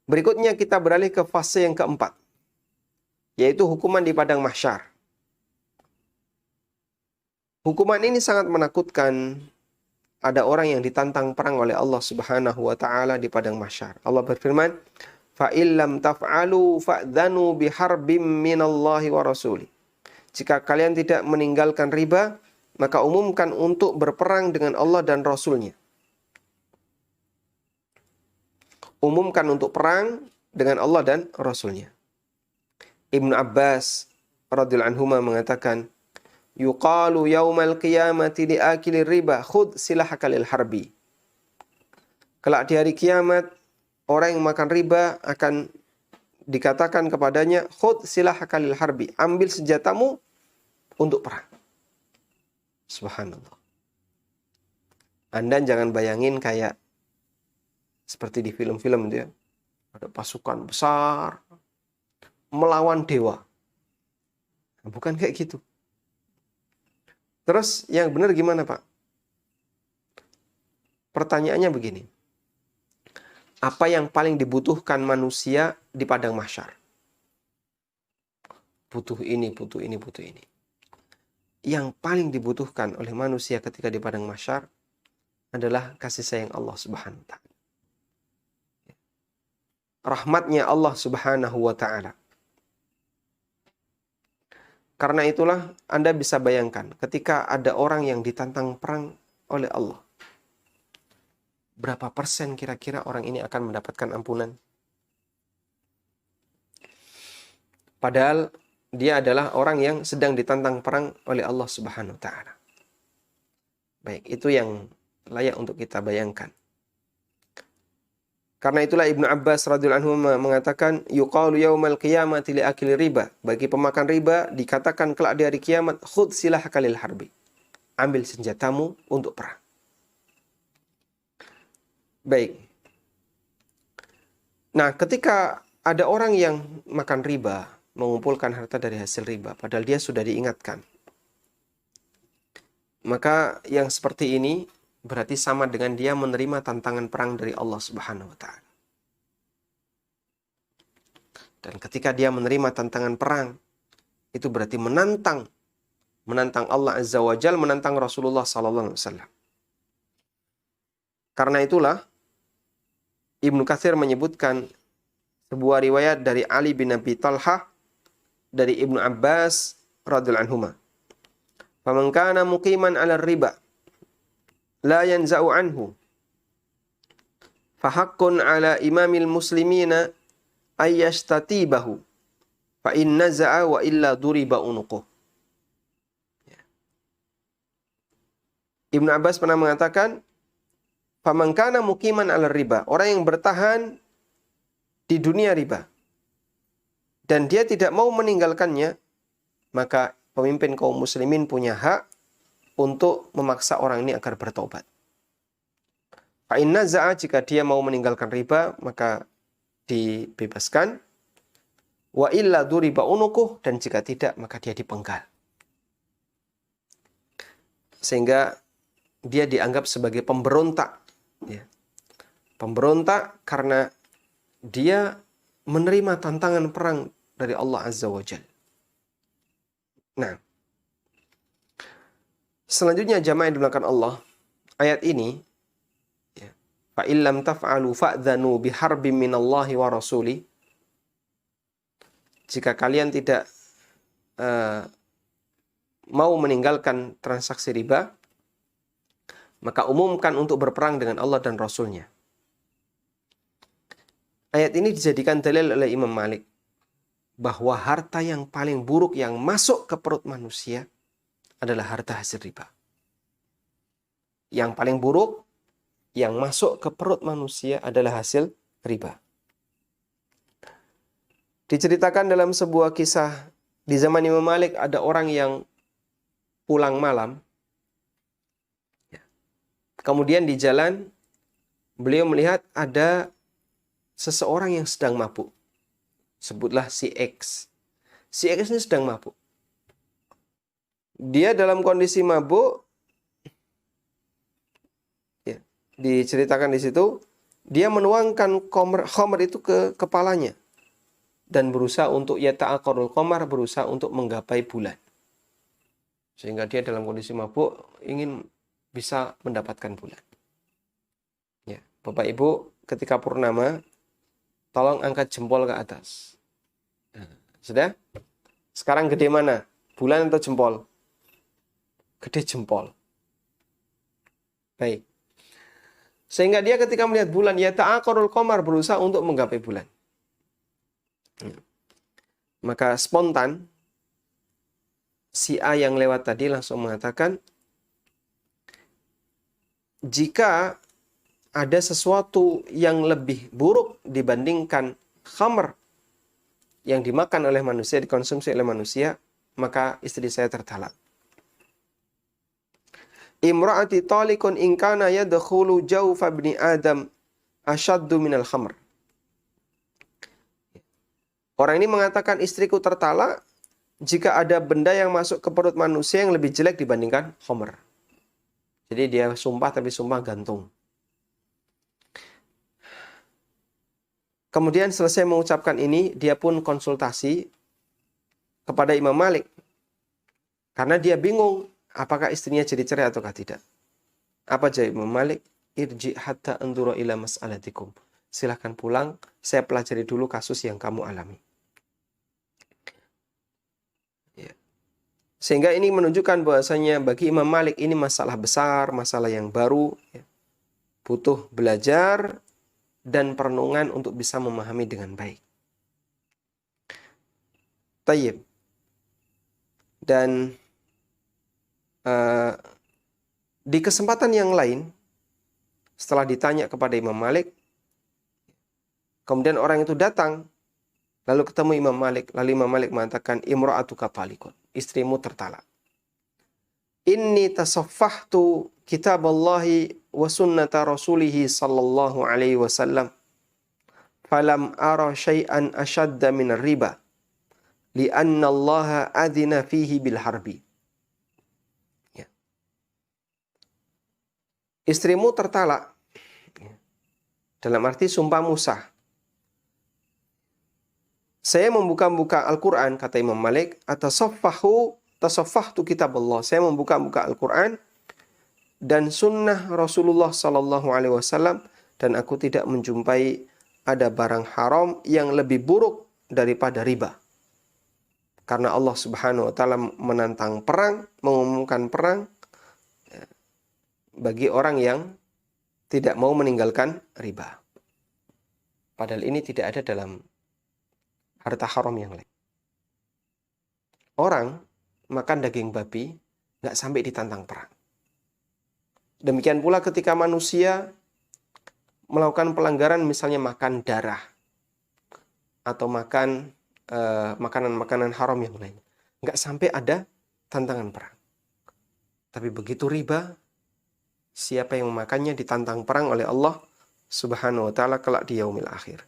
Berikutnya kita beralih ke fase yang keempat, yaitu hukuman di padang mahsyar. Hukuman ini sangat menakutkan. Ada orang yang ditantang perang oleh Allah Subhanahu wa taala di padang mahsyar. Allah berfirman, "Fa illam taf'alu fa'dhanu biharbim minallahi wa rasuli." Jika kalian tidak meninggalkan riba, maka umumkan untuk berperang dengan Allah dan Rasul-Nya. Umumkan untuk perang dengan Allah dan Rasul-Nya. Ibnu Abbas radhiyallahu anhuma mengatakan, yuqalu yaumal qiyamati li'akili riba khudh silahaka lil harbi. Kelak di hari kiamat, orang yang makan riba akan dikatakan kepadanya, khudh silahaka lil harbi, ambil senjatamu untuk perang. Subhanallah. Anda jangan bayangin kayak seperti di film-film itu ya. Ada pasukan besar melawan dewa. Bukan kayak gitu. Terus yang benar gimana, Pak? Pertanyaannya begini. Apa yang paling dibutuhkan manusia di padang mahsyar? Butuh ini, butuh ini, butuh ini. Yang paling dibutuhkan oleh manusia ketika di padang mahsyar adalah kasih sayang Allah Subhanahu wa taala. Rahmatnya Allah Subhanahu wa taala. Karena itulah Anda bisa bayangkan ketika ada orang yang ditantang perang oleh Allah. Berapa persen kira-kira orang ini akan mendapatkan ampunan? Padahal dia adalah orang yang sedang ditantang perang oleh Allah Subhanahu wa taala. Baik, itu yang layak untuk kita bayangkan. Karena itulah Ibnu Abbas radhiyallahu anhu mengatakan, yuqalu yaumal qiyamati li'akili riba. Bagi pemakan riba dikatakan kelak di hari kiamat, khudh silahaka lil harbi. Ambil senjatamu untuk perang. Baik. Nah, ketika ada orang yang makan riba, mengumpulkan harta dari hasil riba, padahal dia sudah diingatkan. Maka yang seperti ini berarti sama dengan dia menerima tantangan perang dari Allah Subhanahu wa taala. Dan ketika dia menerima tantangan perang, itu berarti menantang Allah Azza wa Jalla, menantang Rasulullah sallallahu alaihi wasallam. Karena itulah Ibnu Katsir menyebutkan sebuah riwayat dari Ali bin Abi Talhah dari Ibnu Abbas radhiyallahu anhuma. "Faman kana muqiman 'ala riba la yanza'u anhu fahaqqun 'ala imamil muslimina ayyastatibahu fa in naza'a wa illa duriba unuquh." Ibnu Abbas pernah mengatakan, faman kana muqiman 'ala riba, orang yang bertahan di dunia riba dan dia tidak mau meninggalkannya, maka pemimpin kaum muslimin punya hak untuk memaksa orang ini agar bertobat. Fa in naza'a, jika dia mau meninggalkan riba, maka dibebaskan. Wa illa duriba unuquh, dan jika tidak, maka dia dipenggal. Sehingga dia dianggap sebagai pemberontak. Ya. Pemberontak karena dia menerima tantangan perang dari Allah Azza wa Jalla. Nah, selanjutnya jamaah yang dimuliakan Allah, ayat ini, ya, fa illam taf'alu fa'dhanu biharbim minallahi wa rasuli. Jika kalian tidak mau meninggalkan transaksi riba, maka umumkan untuk berperang dengan Allah dan Rasul-Nya. Ayat ini dijadikan dalil oleh Imam Malik bahwa harta yang paling buruk yang masuk ke perut manusia adalah harta hasil riba. Yang paling buruk yang masuk ke perut manusia adalah hasil riba. Diceritakan dalam sebuah kisah di zaman Imam Malik, ada orang yang pulang malam. Kemudian di jalan beliau melihat ada seseorang yang sedang mabuk. Sebutlah si X. Si X ini sedang mabuk. Dia dalam kondisi mabuk, ya, diceritakan di situ, dia menuangkan khamr itu ke kepalanya dan berusaha untuk yata'aqarul qamar, berusaha untuk menggapai bulan. Sehingga dia dalam kondisi mabuk ingin bisa mendapatkan bulan. Ya, Bapak Ibu, ketika purnama tolong angkat jempol ke atas. Sudah? Sekarang gede mana? Bulan atau jempol? Gede jempol. Baik. Sehingga dia ketika melihat bulan, yata'aqarul qamar, berusaha untuk menggapai bulan. Maka spontan si A yang lewat tadi langsung mengatakan, jika ada sesuatu yang lebih buruk dibandingkan khamr yang dimakan oleh manusia, dikonsumsi oleh manusia, maka istri saya tertalak. Imra'ati talikun in kana yadkhulu jawfa ibni Adam asyaddu minal khamr. Orang ini mengatakan, istriku tertalak jika ada benda yang masuk ke perut manusia yang lebih jelek dibandingkan khamr. Jadi dia sumpah tapi sumpah gantung. Kemudian selesai mengucapkan ini, dia pun konsultasi kepada Imam Malik. Karena dia bingung apakah istrinya jadi cerai ataukah tidak. Apa jawab Imam Malik? Irji hatta andura ila mas'alatikum. Silahkan pulang, saya pelajari dulu kasus yang kamu alami. Ya. Sehingga ini menunjukkan bahwasanya bagi Imam Malik ini masalah besar, masalah yang baru. Ya. Butuh belajar dan perenungan untuk bisa memahami dengan baik. Tayyib. Dan di kesempatan yang lain, setelah ditanya kepada Imam Malik, kemudian orang itu datang, lalu ketemu Imam Malik, lalu Imam Malik mengatakan, imra'atuka talikun, istrimu tertalak. Inni tasaffahtu kitaballahi wa sunnata rasulihi sallallahu alaihi wasallam falam ara syai'an ashadda minar riba li'anna allaha adhina fihi bil harbi. Ya. Istrimu tertalak dalam arti sumpah musah. Saya membuka-buka Al-Quran, kata Imam Malik, tasaffahtu kitaballah. Saya membuka-buka Al-Quran dan sunnah Rasulullah Sallallahu Alaihi Wasallam, dan aku tidak menjumpai ada barang haram yang lebih buruk daripada riba. Karena Allah Subhanahu Wa Taala menantang perang, mengumumkan perang bagi orang yang tidak mau meninggalkan riba. Padahal ini tidak ada dalam harta haram yang lain. Orang makan daging babi nggak sampai ditantang perang. Demikian pula ketika manusia melakukan pelanggaran, misalnya makan darah atau makan makanan-makanan haram yang lain, nggak sampai ada tantangan perang. Tapi begitu riba, siapa yang memakannya ditantang perang oleh Allah Subhanahu Wa Taala kelak di yaumil akhir.